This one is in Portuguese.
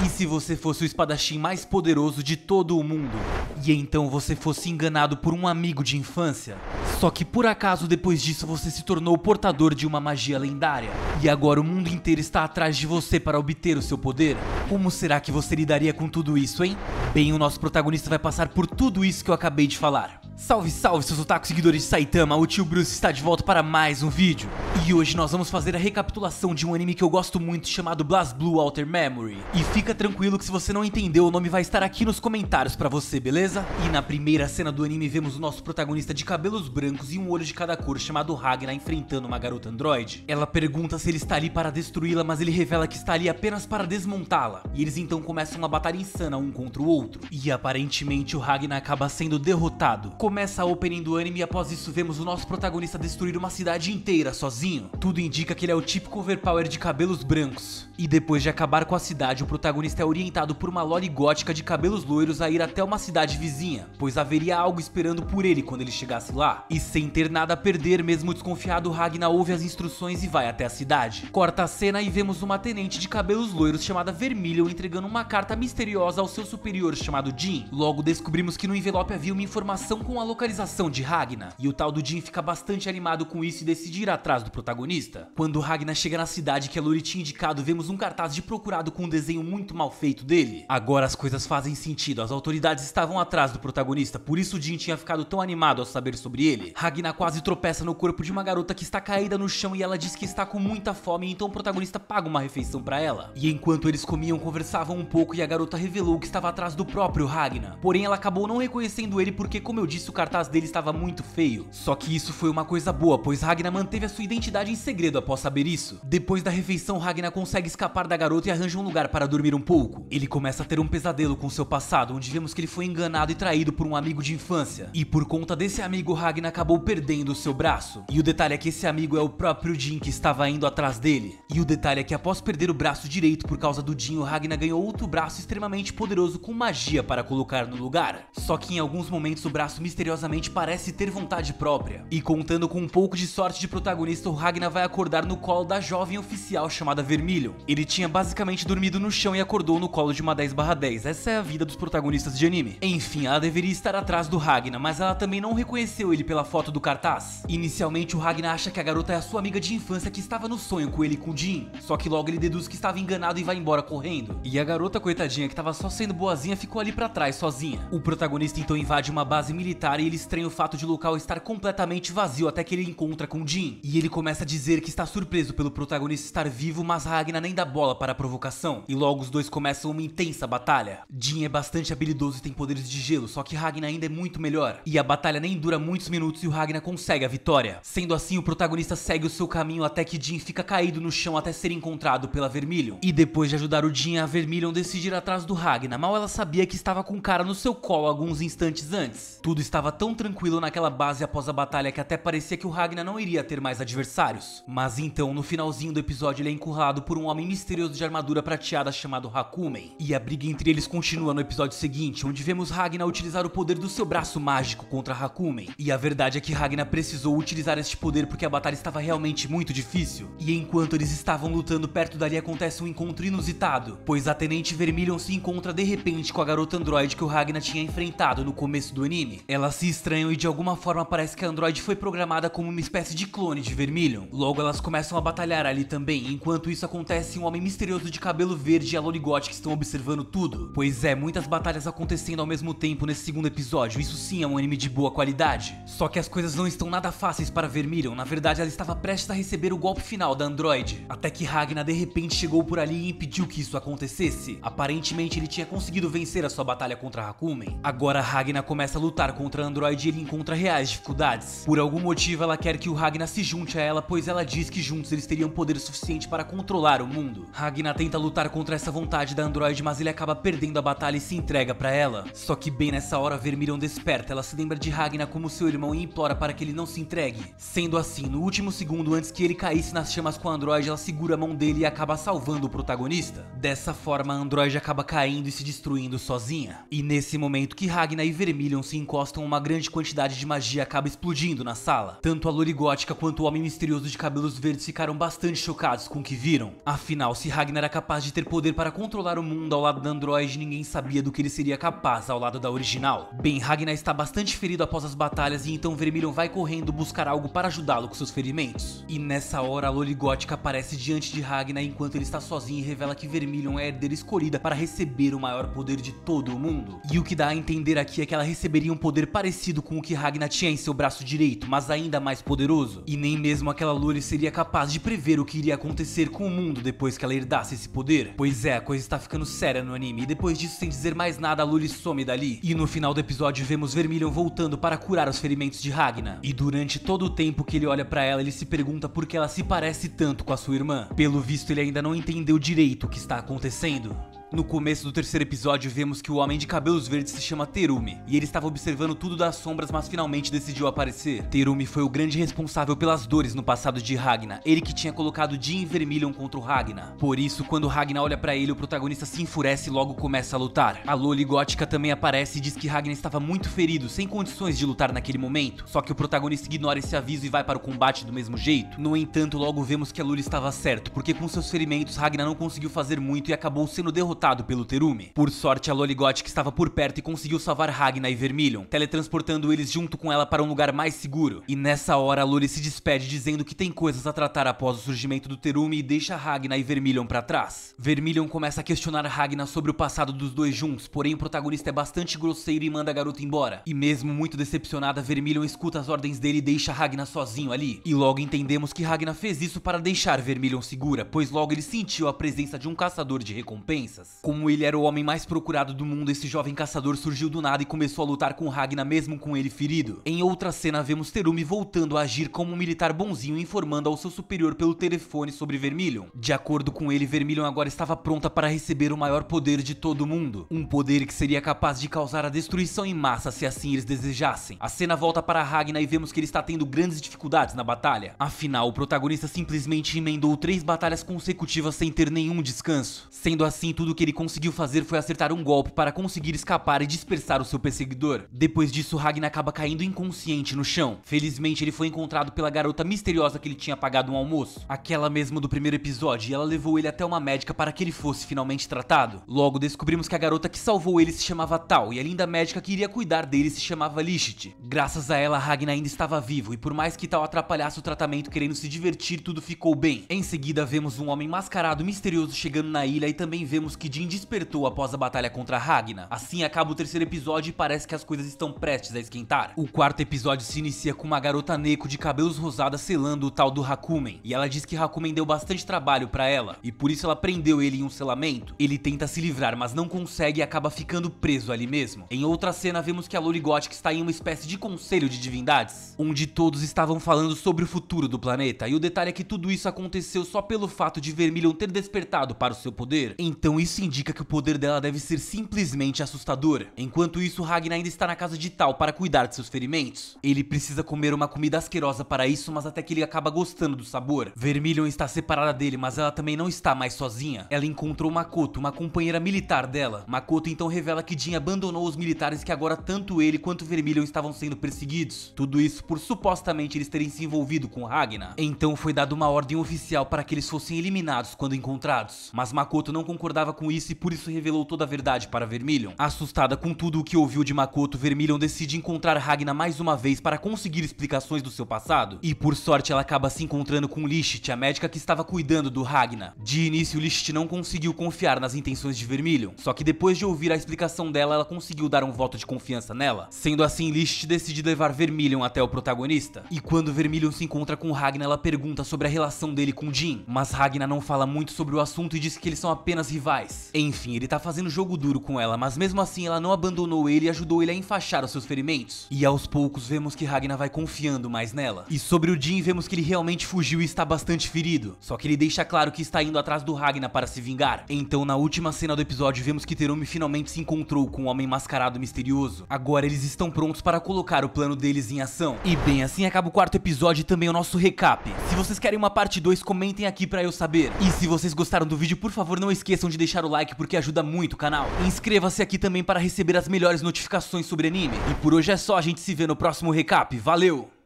E se você fosse o espadachim mais poderoso de todo o mundo? E então você fosse enganado por um amigo de infância? Só que por acaso depois disso você se tornou portador de uma magia lendária? E agora o mundo inteiro está atrás de você para obter o seu poder? Como será que você lidaria com tudo isso, hein? Bem, o nosso protagonista vai passar por tudo isso que eu acabei de falar. Salve, salve, seus otaku seguidores de Saitama, o tio Bruce está de volta para mais um vídeo. E hoje nós vamos fazer a recapitulação de um anime que eu gosto muito chamado BlazBlue Outer Memory. E fica tranquilo que se você não entendeu, o nome vai estar aqui nos comentários pra você, beleza? E na primeira cena do anime vemos o nosso protagonista de cabelos brancos e um olho de cada cor chamado Ragna enfrentando uma garota androide. Ela pergunta se ele está ali para destruí-la, mas ele revela que está ali apenas para desmontá-la. E eles então começam uma batalha insana um contra o outro. E aparentemente o Ragna acaba sendo derrotado. Começa a opening do anime e após isso vemos o nosso protagonista destruir uma cidade inteira sozinho. Tudo indica que ele é o típico overpower de cabelos brancos. E depois de acabar com a cidade, o protagonista é orientado por uma loli gótica de cabelos loiros a ir até uma cidade vizinha, pois haveria algo esperando por ele quando ele chegasse lá. E sem ter nada a perder, mesmo desconfiado, Ragna ouve as instruções e vai até a cidade. Corta a cena e vemos uma tenente de cabelos loiros chamada Vermilion entregando uma carta misteriosa ao seu superior chamado Jin. Logo descobrimos que no envelope havia uma informação com a localização de Ragna, e o tal do Jin fica bastante animado com isso e decide ir atrás do protagonista. Quando Ragna chega na cidade que a Lori tinha indicado, vemos um cartaz de procurado com um desenho muito mal feito dele. Agora as coisas fazem sentido, as autoridades estavam atrás do protagonista, por isso o Jin tinha ficado tão animado ao saber sobre ele. Ragna quase tropeça no corpo de uma garota que está caída no chão e ela diz que está com muita fome, então o protagonista paga uma refeição pra ela. E enquanto eles comiam, conversavam um pouco e a garota revelou que estava atrás do próprio Ragna. Porém ela acabou não reconhecendo ele porque, como eu disse, o cartaz dele estava muito feio. Só que isso foi uma coisa boa, pois Ragna manteve a sua identidade em segredo após saber isso. Depois da refeição, Ragna consegue escapar da garota e arranja um lugar para dormir um pouco. Ele começa a ter um pesadelo com seu passado, onde vemos que ele foi enganado e traído por um amigo de infância. E por conta desse amigo, Ragna acabou perdendo o seu braço. E o detalhe é que esse amigo é o próprio Jin que estava indo atrás dele. E o detalhe é que após perder o braço direito por causa do Jin, o Ragna ganhou outro braço extremamente poderoso com magia para colocar no lugar. Só que em alguns momentos o braço misteriosamente parece ter vontade própria. E contando com um pouco de sorte de protagonista, o Ragna vai acordar no colo da jovem oficial chamada Vermilion. Ele tinha basicamente dormido no chão e acordou no colo de uma 10/10. Essa é a vida dos protagonistas de anime. Enfim, ela deveria estar atrás do Ragna, mas ela também não reconheceu ele pela foto do cartaz. Inicialmente o Ragna acha que a garota é a sua amiga de infância que estava no sonho com ele e com o Jin. Só que logo ele deduz que estava enganado e vai embora correndo. E a garota, coitadinha, que estava só sendo boazinha, ficou ali pra trás sozinha. O protagonista então invade uma base militar e ele estranha o fato de o local estar completamente vazio até que ele encontra com Jin. E ele começa a dizer que está surpreso pelo protagonista estar vivo, mas Ragna nem dá bola para a provocação. E logo os dois começam uma intensa batalha. Jin é bastante habilidoso e tem poderes de gelo, só que Ragna ainda é muito melhor. E a batalha nem dura muitos minutos e o Ragna consegue a vitória. Sendo assim, o protagonista segue o seu caminho até que Jin fica caído no chão até ser encontrado pela Vermilion. E depois de ajudar o Jin, a Vermilion decide ir atrás do Ragna. Mal ela sabia que estava com um cara no seu colo alguns instantes antes. Tudo estava tão tranquilo naquela base após a batalha que até parecia que o Ragna não iria ter mais adversários. Mas então, no finalzinho do episódio, ele é encurralado por um homem misterioso de armadura prateada chamado Hakumen. E a briga entre eles continua no episódio seguinte, onde vemos Ragna utilizar o poder do seu braço mágico contra Hakumen. E a verdade é que Ragna precisou utilizar este poder porque a batalha estava realmente muito difícil. E enquanto eles estavam lutando, perto dali acontece um encontro inusitado, pois a Tenente Vermilion se encontra de repente com a garota androide que o Ragna tinha enfrentado no começo do anime. Elas se estranham e de alguma forma parece que a androide foi programada como uma espécie de clone de Vermilion. Logo elas começam a batalhar ali também. Enquanto isso acontece, um homem misterioso de cabelo verde e a Loli gótica estão observando tudo. Pois é, muitas batalhas acontecendo ao mesmo tempo nesse segundo episódio. Isso sim é um anime de boa qualidade. Só que as coisas não estão nada fáceis para Vermilion. Na verdade ela estava prestes a receber o golpe final da androide. Até que Ragna de repente chegou por ali e impediu que isso acontecesse. Aparentemente ele tinha conseguido vencer a sua batalha contra Hakumen. Agora Ragna começa a lutar contra a androide e ele encontra reais dificuldades. Por algum motivo ela quer que o Ragna se junte a ela, pois ela diz que juntos eles teriam poder suficiente para controlar o mundo. Ragna tenta lutar contra essa vontade da androide, mas ele acaba perdendo a batalha e se entrega pra ela. Só que bem nessa hora Vermilion desperta, ela se lembra de Ragna como seu irmão e implora para que ele não se entregue. Sendo assim, no último segundo antes que ele caísse nas chamas com a androide, ela segura a mão dele e acaba salvando o protagonista. Dessa forma a androide acaba caindo e se destruindo sozinha. E nesse momento que Ragna e Vermilion se encostam começam, uma grande quantidade de magia acaba explodindo na sala. Tanto a loira gótica quanto o homem misterioso de cabelos verdes ficaram bastante chocados com o que viram. Afinal, se Ragnar era capaz de ter poder para controlar o mundo ao lado da androide, ninguém sabia do que ele seria capaz ao lado da original. Bem, Ragnar está bastante ferido após as batalhas e então Vermilion vai correndo buscar algo para ajudá-lo com seus ferimentos. E nessa hora a loira gótica aparece diante de Ragnar enquanto ele está sozinho e revela que Vermilion é a herdeira escolhida para receber o maior poder de todo o mundo. E o que dá a entender aqui é que ela receberia um poder parecido com o que Ragnar tinha em seu braço direito, mas ainda mais poderoso. E nem mesmo aquela loira seria capaz de prever o que iria acontecer com o mundo depois que ela herdasse esse poder. Pois é, a coisa está ficando séria no anime, e depois disso, sem dizer mais nada, a Luli some dali. E no final do episódio vemos Vermilion voltando para curar os ferimentos de Ragnar. E durante todo o tempo que ele olha pra ela, ele se pergunta por que ela se parece tanto com a sua irmã. Pelo visto, ele ainda não entendeu direito o que está acontecendo. No começo do terceiro episódio, vemos que o homem de cabelos verdes se chama Terumi, e ele estava observando tudo das sombras, mas finalmente decidiu aparecer. Terumi foi o grande responsável pelas dores no passado de Ragnar, ele que tinha colocado Jin e Vermilion contra o Ragnar. Por isso, quando Ragnar olha pra ele, o protagonista se enfurece e logo começa a lutar. A Loli gótica também aparece e diz que Ragnar estava muito ferido, sem condições de lutar naquele momento, só que o protagonista ignora esse aviso e vai para o combate do mesmo jeito. No entanto, logo vemos que a Loli estava certo, porque com seus ferimentos, Ragnar não conseguiu fazer muito e acabou sendo derrotado pelo Terumi. Por sorte, a Loli gótica estava por perto e conseguiu salvar Ragnar e Vermilion, teletransportando eles junto com ela para um lugar mais seguro. E nessa hora, a Loli se despede dizendo que tem coisas a tratar após o surgimento do Terumi e deixa Ragnar e Vermilion para trás. Vermilion começa a questionar Ragnar sobre o passado dos dois juntos, porém o protagonista é bastante grosseiro e manda a garota embora. E mesmo muito decepcionada, Vermilion escuta as ordens dele e deixa Ragnar sozinho ali. E logo entendemos que Ragnar fez isso para deixar Vermilion segura, pois logo ele sentiu a presença de um caçador de recompensas. Como ele era o homem mais procurado do mundo, esse jovem caçador surgiu do nada e começou a lutar com Ragnar mesmo com ele ferido. Em outra cena, vemos Terumi voltando a agir como um militar bonzinho, informando ao seu superior pelo telefone sobre Vermilion. De acordo com ele, Vermilion agora estava pronta para receber o maior poder de todo o mundo. Um poder que seria capaz de causar a destruição em massa se assim eles desejassem. A cena volta para Ragnar e vemos que ele está tendo grandes dificuldades na batalha. Afinal, o protagonista simplesmente emendou 3 batalhas consecutivas sem ter nenhum descanso. Sendo assim, tudo que ele conseguiu fazer foi acertar um golpe para conseguir escapar e dispersar o seu perseguidor. Depois disso, Ragnar acaba caindo inconsciente no chão. Felizmente, ele foi encontrado pela garota misteriosa que ele tinha pagado um almoço, aquela mesma do primeiro episódio, e ela levou ele até uma médica para que ele fosse finalmente tratado. Logo, descobrimos que a garota que salvou ele se chamava Tal, e a linda médica que iria cuidar dele se chamava Lishit. Graças a ela, Ragnar ainda estava vivo, e por mais que Tal atrapalhasse o tratamento querendo se divertir, tudo ficou bem. Em seguida, vemos um homem mascarado misterioso chegando na ilha, e também vemos que Jin despertou após a batalha contra Ragnar. Assim acaba o terceiro episódio e parece que as coisas estão prestes a esquentar. O quarto episódio se inicia com uma garota Neko de cabelos rosados selando o tal do Hakumen, e ela diz que Hakumen deu bastante trabalho pra ela, e por isso ela prendeu ele em um selamento. Ele tenta se livrar, mas não consegue e acaba ficando preso ali mesmo. Em outra cena, vemos que a Loli gótica está em uma espécie de conselho de divindades, onde todos estavam falando sobre o futuro do planeta, e o detalhe é que tudo isso aconteceu só pelo fato de Vermilion ter despertado para o seu poder. Então isso indica que o poder dela deve ser simplesmente assustador. Enquanto isso, Ragnar ainda está na casa de Tal para cuidar de seus ferimentos. Ele precisa comer uma comida asquerosa para isso, mas até que ele acaba gostando do sabor. Vermilion está separada dele, mas ela também não está mais sozinha. Ela encontrou Makoto, uma companheira militar dela. Makoto então revela que Jin abandonou os militares, que agora tanto ele quanto Vermilion estavam sendo perseguidos. Tudo isso por supostamente eles terem se envolvido com Ragnar. Então foi dada uma ordem oficial para que eles fossem eliminados quando encontrados. Mas Makoto não concordava com isso e por isso revelou toda a verdade para Vermilion. Assustada com tudo o que ouviu de Makoto, Vermilion decide encontrar Ragnar mais uma vez para conseguir explicações do seu passado. E por sorte ela acaba se encontrando com Lishit, a médica que estava cuidando do Ragnar. De início, Lishit não conseguiu confiar nas intenções de Vermilion, só que depois de ouvir a explicação dela, ela conseguiu dar um voto de confiança nela. Sendo assim, Lishit decide levar Vermilion até o protagonista. E quando Vermilion se encontra com Ragnar, ela pergunta sobre a relação dele com Jin, mas Ragnar não fala muito sobre o assunto e diz que eles são apenas rivais. Enfim, ele tá fazendo jogo duro com ela, mas mesmo assim ela não abandonou ele e ajudou ele a enfaixar os seus ferimentos. E aos poucos vemos que Ragnar vai confiando mais nela. E sobre o Jin, vemos que ele realmente fugiu e está bastante ferido, só que ele deixa claro que está indo atrás do Ragnar para se vingar. Então na última cena do episódio vemos que Terumi finalmente se encontrou com um homem mascarado misterioso. Agora eles estão prontos para colocar o plano deles em ação. E bem, assim acaba o quarto episódio e também o nosso recap. Se vocês querem uma parte 2, comentem aqui pra eu saber. E se vocês gostaram do vídeo, por favor não esqueçam de deixar deixar o like porque ajuda muito o canal. E inscreva-se aqui também para receber as melhores notificações sobre anime. E por hoje é só, a gente se vê no próximo recap. Valeu!